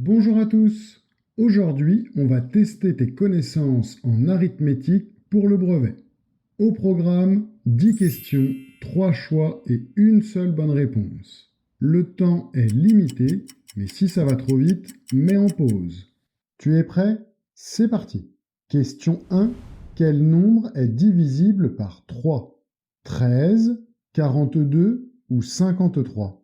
Bonjour à tous. Aujourd'hui, on va tester tes connaissances en arithmétique pour le brevet. Au programme, 10 questions, 3 choix et une seule bonne réponse. Le temps est limité, mais si ça va trop vite, mets en pause. Tu es prêt? C'est parti. Question 1. Quel nombre est divisible par 3? 13, 42 ou 53?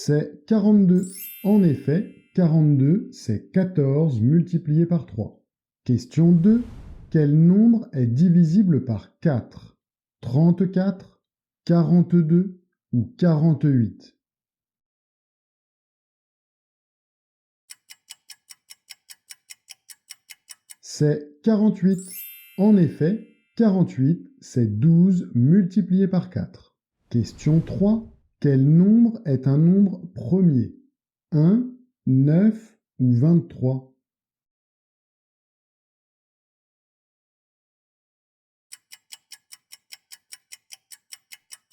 C'est 42. En effet, 42, c'est 14 multiplié par 3. Question 2. Quel nombre est divisible par 4? 34, 42 ou 48? C'est 48. En effet, 48, c'est 12 multiplié par 4. Question 3. Quel nombre est un nombre premier? 1, 9 ou 23?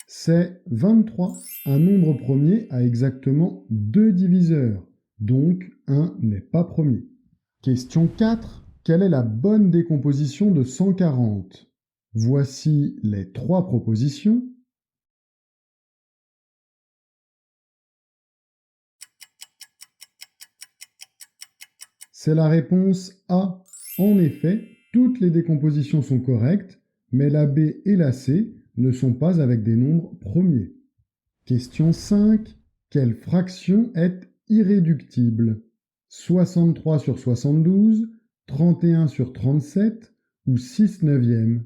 C'est 23. Un nombre premier a exactement 2 diviseurs, donc 1 n'est pas premier. Question 4. Quelle est la bonne décomposition de 140? Voici les 3 propositions. C'est la réponse A. En effet, toutes les décompositions sont correctes, mais la B et la C ne sont pas avec des nombres premiers. Question 5. Quelle fraction est irréductible? 63 sur 72, 31 sur 37 ou 6 neuvièmes?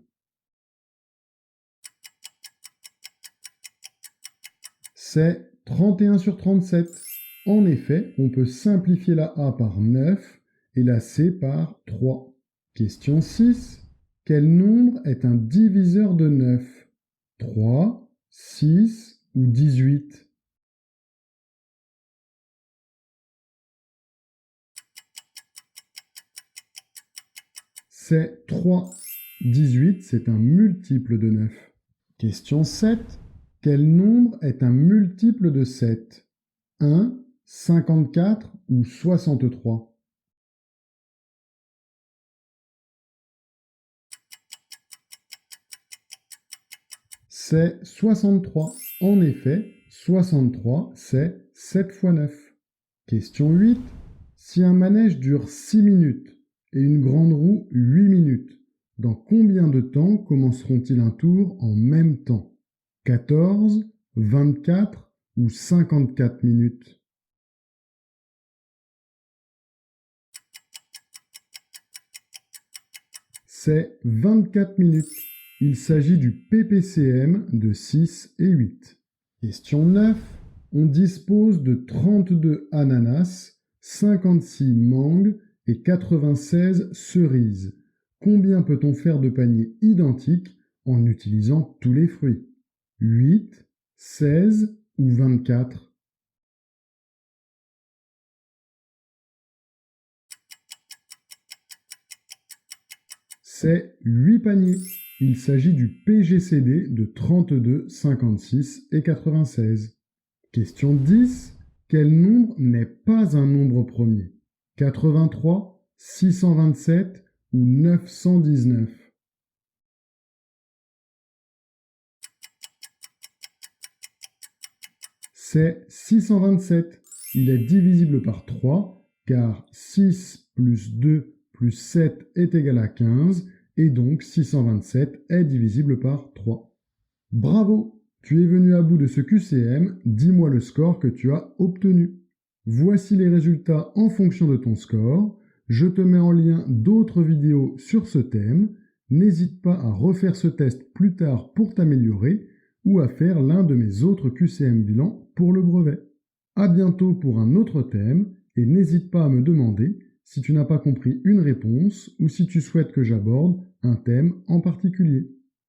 C'est 31 sur 37. En effet, on peut simplifier la A par 9 et la C par 3. Question 6. Quel nombre est un diviseur de 9? 3, 6 ou 18? C'est 3. 18, c'est un multiple de 9. Question 7. Quel nombre est un multiple de 7? 1, 54 ou 63? C'est 63. En effet, 63, c'est 7 fois 9. Question 8. Si un manège dure 6 minutes et une grande roue 8 minutes, dans combien de temps commenceront-ils un tour en même temps? 14, 24 ou 54 minutes? C'est 24 minutes. Il s'agit du PPCM de 6 et 8. Question 9. On dispose de 32 ananas, 56 mangues et 96 cerises. Combien peut-on faire de paniers identiques en utilisant tous les fruits? 8, 16 ou 24? C'est 8 paniers. Il s'agit du PGCD de 32, 56 et 96. Question 10. Quel nombre n'est pas un nombre premier? 83, 627 ou 919? C'est 627. Il est divisible par 3 car 6 plus 2 plus 7 est égal à 15 et donc 627 est divisible par 3. Bravo! Tu es venu à bout de ce QCM, dis-moi le score que tu as obtenu. Voici les résultats en fonction de ton score. Je te mets en lien d'autres vidéos sur ce thème. N'hésite pas à refaire ce test plus tard pour t'améliorer ou à faire l'un de mes autres QCM bilan pour le brevet. À bientôt pour un autre thème et n'hésite pas à me demander si tu n'as pas compris une réponse ou si tu souhaites que j'aborde un thème en particulier.